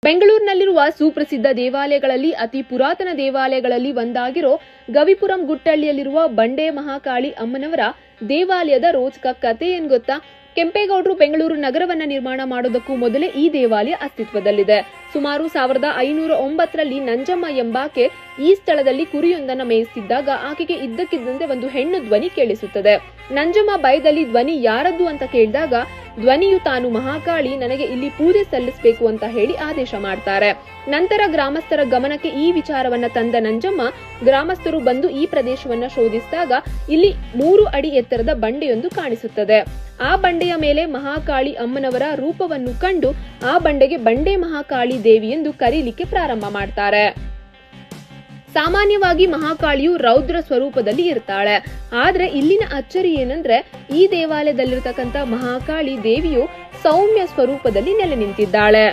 ಬೆಂಗಳೂರಿನಲ್ಲಿರುವ ಸುಪ್ರಸಿದ್ಧ ದೇವಾಲಯಗಳಲ್ಲಿ ಅತಿ ಪುರಾತನ ದೇವಾಲಯಗಳಲ್ಲಿ ಒಂದಾಗಿರೋ ಗವಿಪುರಂ ಗುಟ್ಟಳ್ಳಿಯಲ್ಲಿರುವ ಬಂಡೆ ಮಹಾಕಾಳಿ ಅಮ್ಮನವರ ದೇವಾಲಯದ ರೋಚಕ ಕಥೆ ಏನ್ ಗೊತ್ತಾ? ಕೆಂಪೇಗೌಡರು ಬೆಂಗಳೂರು ನಗರವನ್ನ ನಿರ್ಮಾಣ ಮಾಡೋದಕ್ಕೂ ಮೊದಲೇ ಈ ದೇವಾಲಯ ಅಸ್ತಿತ್ವದಲ್ಲಿದೆ. ಸುಮಾರು 1509ರಲ್ಲಿ ನಂಜಮ್ಮ ಎಂಬಾಕೆ ಈ ಸ್ಥಳದಲ್ಲಿ ಕುರಿಯೊಂದನ್ನ ಮೇಯಿಸುತ್ತಿದ್ದಾಗ ಆಕೆಗೆ ಇದ್ದಕ್ಕಿದ್ದಂತೆ ಒಂದು ಹೆಣ್ಣು ಧ್ವನಿ ಕೇಳಿಸುತ್ತದೆ. ನಂಜಮ್ಮ ಭಯದಲ್ಲಿ ಧ್ವನಿ ಯಾರದ್ದು ಅಂತ ಕೇಳಿದಾಗ ಧ್ವನಿಯು ತಾನು ಮಹಾಕಾಳಿ, ನನಗೆ ಇಲ್ಲಿ ಪೂಜೆ ಸಲ್ಲಿಸಬೇಕು ಅಂತ ಹೇಳಿ ಆದೇಶ ಮಾಡ್ತಾರೆ. ನಂತರ ಗ್ರಾಮಸ್ಥರ ಗಮನಕ್ಕೆ ಈ ವಿಚಾರವನ್ನ ತಂದ ನಂಜಮ್ಮ ಗ್ರಾಮಸ್ಥರು ಬಂದು ಈ ಪ್ರದೇಶವನ್ನ ಶೋಧಿಸಿದಾಗ ಇಲ್ಲಿ 3 ಅಡಿ ಎತ್ತರದ ಬಂಡೆಯೊಂದು ಕಾಣಿಸುತ್ತದೆ. ಆ ಬಂಡೆಯ ಮೇಲೆ ಮಹಾಕಾಳಿ ಅಮ್ಮನವರ ರೂಪವನ್ನು ಕಂಡು ಆ ಬಂಡೆಗೆ ಬಂಡೆ ಮಹಾಕಾಳಿ ದೇವಿ ಎಂದು ಕರೀಲಿಕ್ಕೆ ಪ್ರಾರಂಭ ಮಾಡ್ತಾರೆ. ಸಾಮಾನ್ಯವಾಗಿ ಮಹಾಕಾಳಿಯು ರೌದ್ರ ಸ್ವರೂಪದಲ್ಲಿ ಇರ್ತಾಳೆ. ಆದ್ರೆ ಇಲ್ಲಿನ ಅಚ್ಚರಿ ಏನಂದ್ರೆ ಈ ದೇವಾಲಯದಲ್ಲಿರ್ತಕ್ಕಂಥ ಮಹಾಕಾಳಿ ದೇವಿಯು ಸೌಮ್ಯ ಸ್ವರೂಪದಲ್ಲಿ ನೆಲೆ ನಿಂತಿದ್ದಾಳೆ.